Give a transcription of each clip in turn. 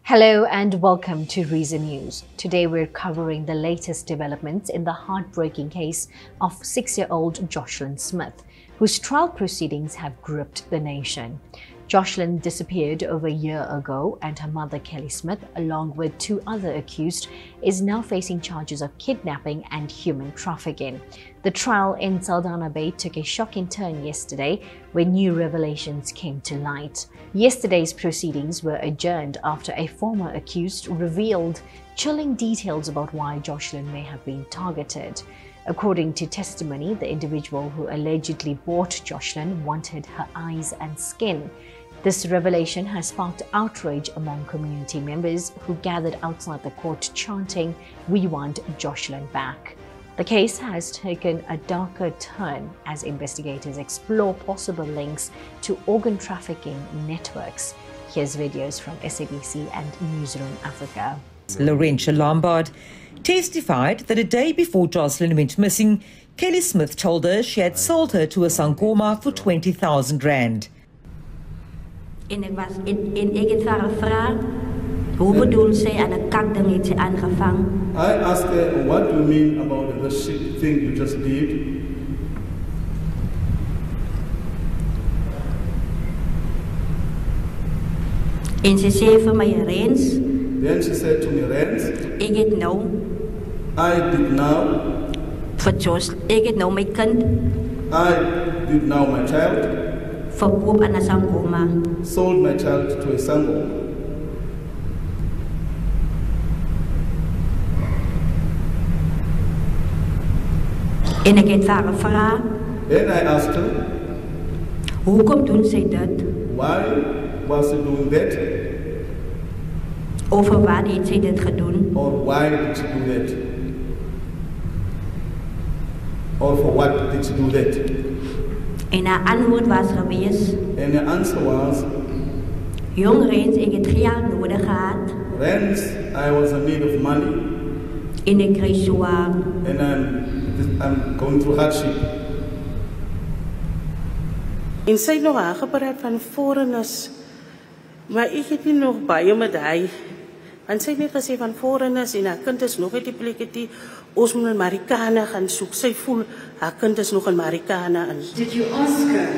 Hello and welcome to Reason News. Today we're covering the latest developments in the heartbreaking case of 6-year-old Jocelyn Smith, whose trial proceedings have gripped the nation. Jocelyn disappeared over a year ago, and her mother, Kelly Smith, along with 2 other accused, is now facing charges of kidnapping and human trafficking. The trial in Saldanha Bay took a shocking turn yesterday when new revelations came to light. Yesterday's proceedings were adjourned after a former accused revealed chilling details about why Jocelyn may have been targeted. According to testimony, the individual who allegedly bought Jocelyn wanted her eyes and skin. This revelation has sparked outrage among community members who gathered outside the court chanting, "We want Jocelyn back." The case has taken a darker turn as investigators explore possible links to organ trafficking networks. Here's videos from SABC and Newsroom Africa. Laurentia Lombard testified that a day before Jocelyn went missing, Kelly Smith told her she had sold her to a Sangoma for 20,000 rand. En ik het haar vraag, hoe bedoelt zij aan een kakding heeft ze aangevangen? I asked her, what do you mean about the shit thing you just did? En ze zei voor mij, Rens. Then she said to me, Rens, ik het nou. I did now. Voor Jocelyn, ik het nou mijn kind. I did now my child. Verkoop aan een Sangoma. Sold my child to a Sangoma. En ik het haar gevraagd. Then I asked her, hoekom doen zij dat? why was she doing that? Over waar heeft zij dit gedaan? Or why did she do that? Or for what did she do that? En haar antwoord was geweest, And the answer was, jong Rens, ik het geld nodig gehad. Rens, I was in need of money. En ik kreeg zwaar. And I'm going through hardship. En sy het nog aangepraat van foreigners, maar ek het nie nog baie met hy. Want sy het net gesê van foreigners en haar kind is nog uit die plek, ons moet in Marikana gaan soek. Sy voel haar kind is nog in Marikana in. Did you ask her,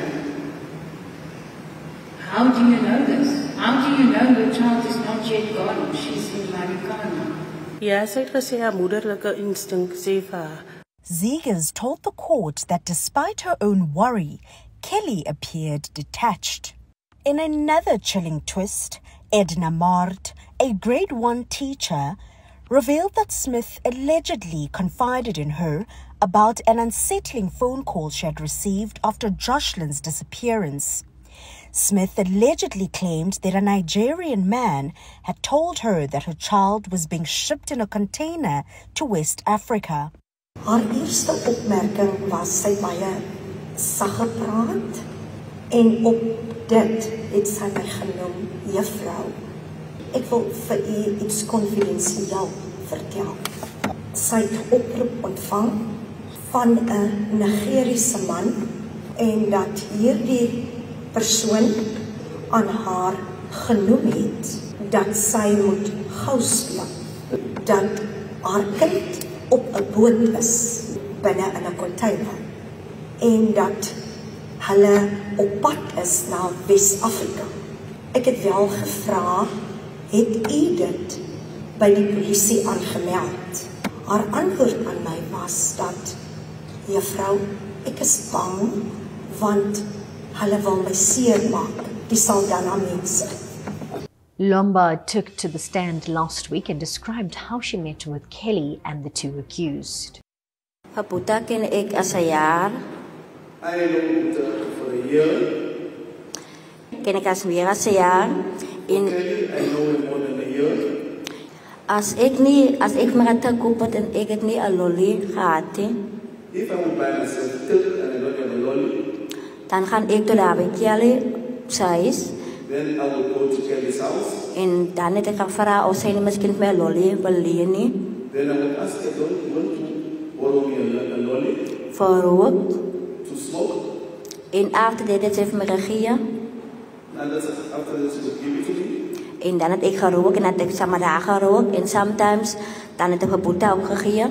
how do you know this? How do you know your child is not yet gone? She's in Marikana. Ja, sy het gesê haar moederlike instink sê vir haar. Zegers told the court that despite her own worry, Kelly appeared detached. In another chilling twist, Edna Mart, a grade 1 teacher, revealed that Smith allegedly confided in her about an unsettling phone call she had received after Jocelyn's disappearance. Smith allegedly claimed that a Nigerian man had told her that her child was being shipped in a container to West Africa. Haar eerste opmerking was sy baie sag gepraat en op dit het sy my genoem juffrou. Ek wil vir u iets konfidensieel vertel. Sy het oproep ontvang van 'n Nigeriese man en dat hierdie persoon aan haar genoem het dat sy moet gou slaap, dat haar kind op 'n boot is binne in 'n container en dat hulle op pad is na Wes-Afrika. Ek het wel gevra, het u dit by die polisie aangemeld? Haar antwoord aan my was dat, juffrou, ek is bang want hulle wil my seermaak, die Saldanha mense. Lombard took to the stand last week and described how she met with Kelly and the 2 accused. Paputa ken ek as 'n jaar. I know for a year. Ken ek as weer as 'n jaar. En Kelly, I know her more than a year. as ek maar te koop het en ek het nie 'n lolly gehad nie. If I would buy myself till and I don't have a lolly, Dan gaan ek tot daar by Kelly se huis. then I will go to Kelly's house. En dan het ek gevra of sy nie miskien my lolly wil leen nie. Then I would ask her, don't you want to borrow me a lolly Vir rook. to smoke? En after dit het sy vir my gegee. And that's after this, she would give it to me. En dan het ek gerook en het ek saam met haar gerook. En sometimes dan het ek vir Boeta ook gegee.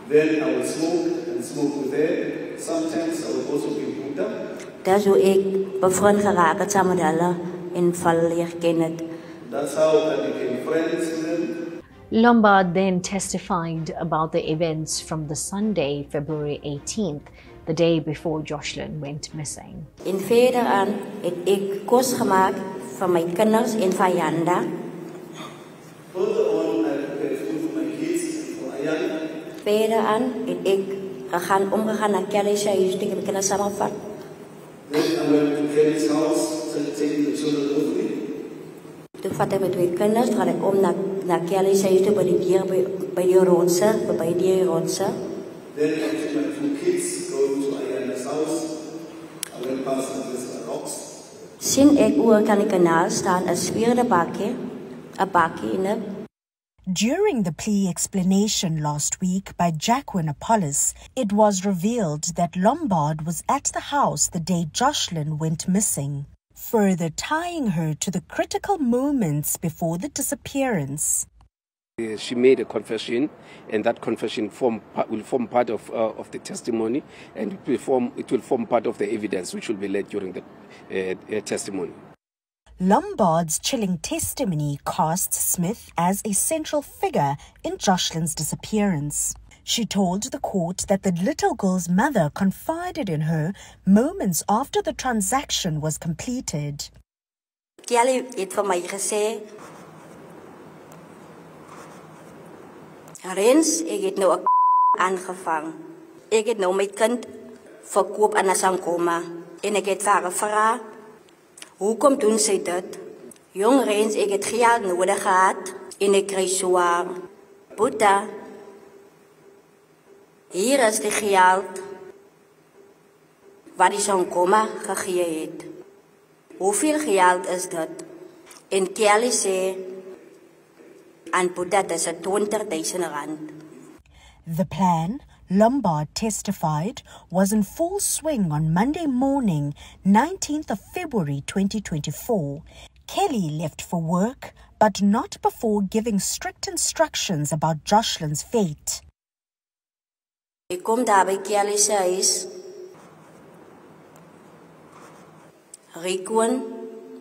Then I will smoke with her. Sometimes I will also give Buddha. Dis hoe ek bevriend geraak het saam met hulle en val leer ken het. That's how I became friends with them. Lombard then testified about the events from the Sunday, February 18th, the day before Jocelyn went missing. En verder aan het ek kos gemaak vir my kinders en vir Ayanda. Further on, I prepared food for my kids and for Ayanda. Verder aan het ek omgegaan na Kelly se huis toe met kinders saamgevat. Then I went to Kelly's house, taking the children with me. Toe vat ek met twee kinders, gaan ek om na Kelly se huis toe by die rotse, by die rotse. Then I took my two kids, going to Ayanda's house. I went past the rocks. Sien ek oor kan die kanaal staan 'n sweerde bakkie, 'n bakkie in 'n. During the plea explanation last week by Jacqueline Apollos, it was revealed that Lombard was at the house the day Jocelyn went missing, further tying her to the critical moments before the disappearance. She made a confession, and that confession will form part of the testimony, and it will form part of the evidence which will be led during the testimony. Lombard's chilling testimony casts Smith as a central figure in Jocelyn's disappearance. She told the court that the little girl's mother confided in her moments after the transaction was completed. Kelly het vir my gesê, Rens, ek het nou 'n aangevang. Ek het nou my kind verkoop aan 'n Sankoma en ek het vir haar gevra, hoekom doen sy dit? Jong Rens, ek het geld nodig gehad en ek kry swaar. Boeta, hier is die geld wat die Sankoma gegee het. Hoeveel geld is dit? En Kelly sê, and put that as a 20,000 rand. The plan, Lombard testified, was in full swing on Monday morning, 19th of February 2024. Kelly left for work, but not before giving strict instructions about Jocelyn's fate. Ek kom daar by Kelly se huis. Rikwin,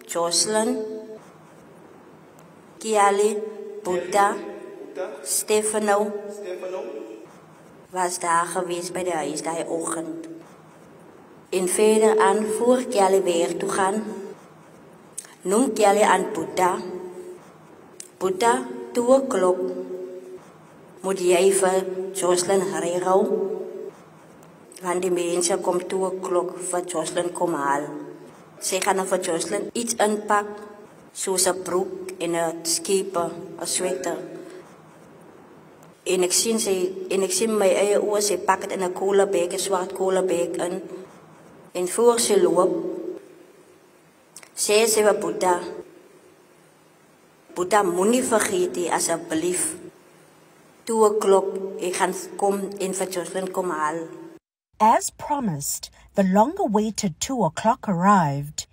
Jocelyn, Kelly, Boeta, Stefano was daar geweest bij de huis die ochtend. En verder aan voor Kelly weer toe gaan, noem Kelly aan Boeta. Boeta, 2 o'clock moet jy vir Jocelyn regel, want die mense kom 2 o'clock vir Jocelyn kom haal. Sy gaan vir Jocelyn iets inpak, soos 'n broek en 'n skipe, 'n sweater. En ek sien my eie oë, sy pak dit in 'n koelebek, 'n swart koelebek in. En voor sy loop, sê sy vir Boeta, Boeta, moenie vergeet nie, asseblief. 2 o'clock, ek gaan kom en vir Jocelyn kom haal. As promised, the long-awaited 2 o'clock arrived.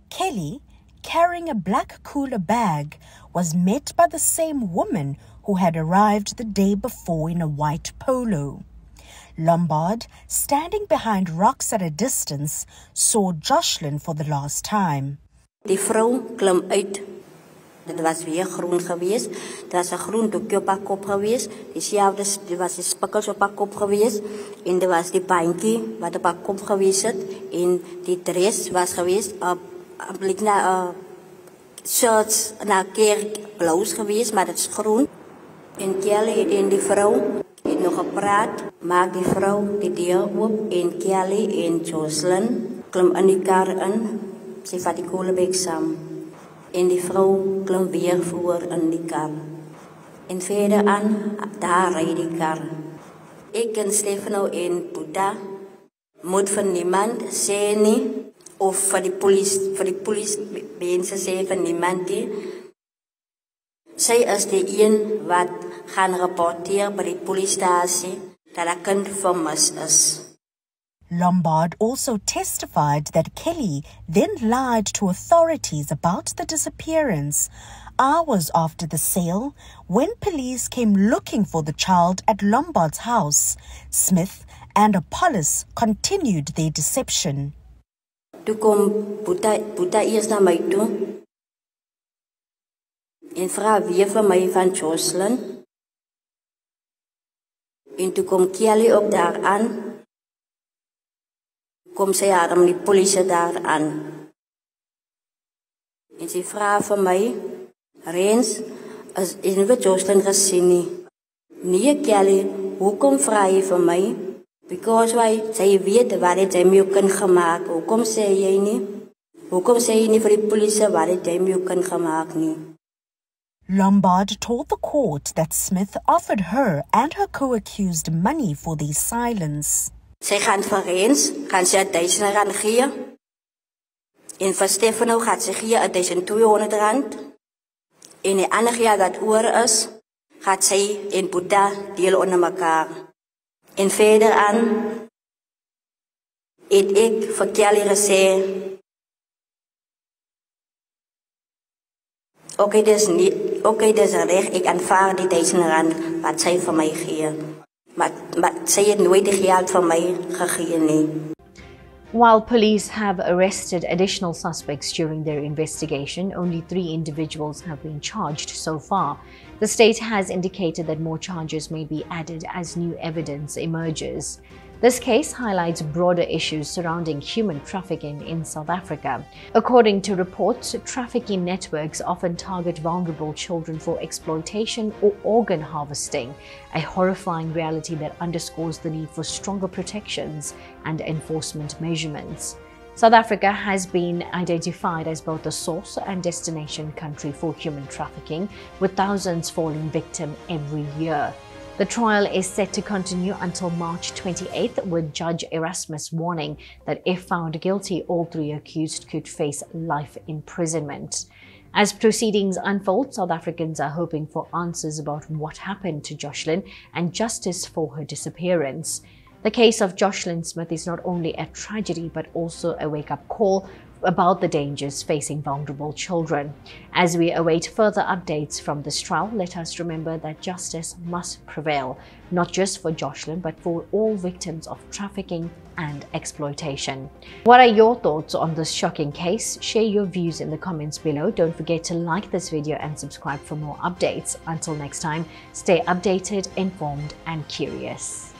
Kelly, carrying a black cooler bag, was met by the same woman who had arrived the day before in a white polo. Lombard, standing behind rocks at a distance, saw Jocelyn for the last time. Die vrou klim uit. Dit was weer groen geweest. Dit was 'n groen doekjie op haar kop geweest. Dit was die spikkels op haar kop geweest. En dit was die bandjie wat op haar kop geweest het. En die dress was geweest blik na shirts na kerk blous geweest, maar dit is groen. En Kelly en die vrou het nog gepraat, maak die vrou die deur oop en Kelly en Jocelyn klim in die kar in. Sy vat die koelebek saam. En die vrou klim weer voor in die kar. En verder aan, daar ry die kar. Ek en Stefano en Boeta moet vir niemand sê nie, of vir die polisie mense sê vir niemand nie. Sy is die een wat gaan rapporteer by die polisiestasie dat 'n kind vermis is. Lombard also testified that Kelly then lied to authorities about the disappearance, hours after the sale, when police came looking for the child at Lombard's house, Smith and Apollos continued their deception. Toe kom Boeta eers na my toe en vra wie vir my van Jocelyn. En toe kom Kelly ook daar aan. Kom sy harm die polisie daar aan. En sy vra vir my, Rens, is nie vir Jocelyn gesien nie. Nee, Kelly, hoekom vra jy vir my? Because sy weet waar het jy my jou kind gemaak. Hoekom sê jy nie? Hoekom sê jy nie vir die polisie waar het jy my jou kind gemaak nie? Lombard told the court that Smith offered her and her co-accused money for their silence. Sy gaan vir Rens, gaan sy R1,000 gee. En vir Stefano gaat sy gee R1,200. En die ander jaar dat oor is, gaat sy en Boeta deel onder mekaar. En verder aan, het ek vir Kelly gesê, Oké, dis reg, ek aanvaar die R1,000 wat sy vir my gee. Maar sy het nooit die geld vir my gegee nie. While police have arrested additional suspects during their investigation, only 3 individuals have been charged so far. The state has indicated that more charges may be added as new evidence emerges. This case highlights broader issues surrounding human trafficking in South Africa. According to reports, trafficking networks often target vulnerable children for exploitation or organ harvesting, a horrifying reality that underscores the need for stronger protections and enforcement measurements. South Africa has been identified as both a source and destination country for human trafficking, with thousands falling victim every year. The trial is set to continue until March 28th, with Judge Erasmus warning that if found guilty, all 3 accused could face life imprisonment. As proceedings unfold, South Africans are hoping for answers about what happened to Jocelyn and justice for her disappearance. The case of Jocelyn Smith is not only a tragedy but also a wake-up call about the dangers facing vulnerable children. As we await further updates from this trial, let us remember that justice must prevail, not just for Jocelyn but for all victims of trafficking and exploitation. What are your thoughts on this shocking case? Share your views in the comments below. Don't forget to like this video and subscribe for more updates. Until next time, stay updated, informed and curious.